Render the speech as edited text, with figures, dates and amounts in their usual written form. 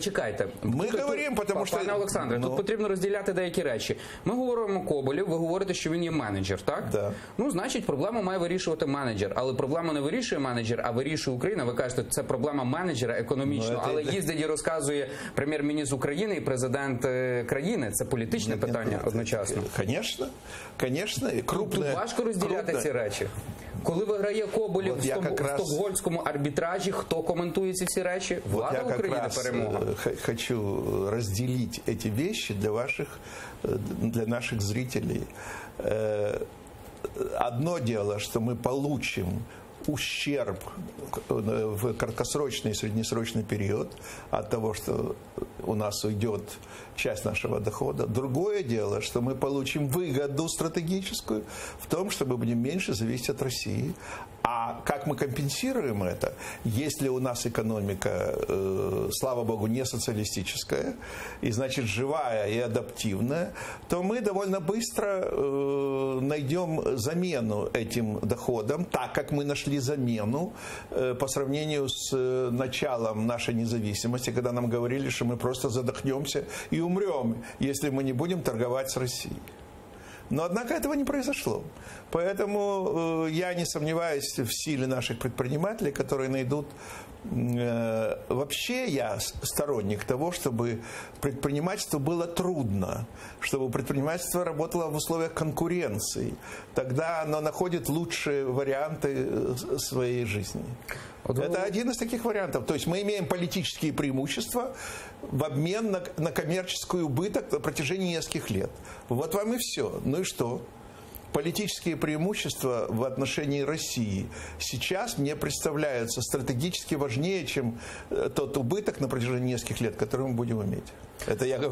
Чекайте, Ми говоримо, тому що... Пане Олександре, тут потрібно розділяти деякі речі. Ми говоримо Коболєв, ви говорите, що він є менеджер, так? Да. Ну, значить, проблему має вирішувати менеджер. Але проблему не вирішує менеджер, а вирішує Україна. Ви кажете, це проблема менеджера економічно. Але їздить і розказує прем'єр-міністр України і президент країни. Це політичне питання одночасно. Звісно. Тут важко розділяти ці речі. Коли виграє Коболєв в стокгольмському арбітражі, хто коментує ці всі речі? Влада України, перемога. Хочу разделить эти вещи для наших зрителей. Одно дело, что мы получим ущерб в краткосрочный и среднесрочный период от того, что у нас уйдет часть нашего дохода. Другое дело, что мы получим выгоду стратегическую в том, что мы будем меньше зависеть от России. А как мы компенсируем это, если у нас экономика, слава богу, не социалистическая, и значит живая и адаптивная, то мы довольно быстро найдем замену этим доходам, так как мы нашли замену по сравнению с началом нашей независимости, когда нам говорили, что мы просто задохнемся и умрем, если мы не будем торговать с Россией. Но, однако, этого не произошло. Поэтому я не сомневаюсь в силе наших предпринимателей, которые найдут... Вообще я сторонник того, чтобы предпринимательство было трудно, чтобы предпринимательство работало в условиях конкуренции. Тогда оно находит лучшие варианты своей жизни. Это один из таких вариантов. То есть мы имеем политические преимущества в обмен на коммерческий убыток на протяжении нескольких лет. Вот вам и все. Ну и что? Политические преимущества в отношении России сейчас мне представляются стратегически важнее, чем тот убыток на протяжении нескольких лет, который мы будем иметь. Это я говорю.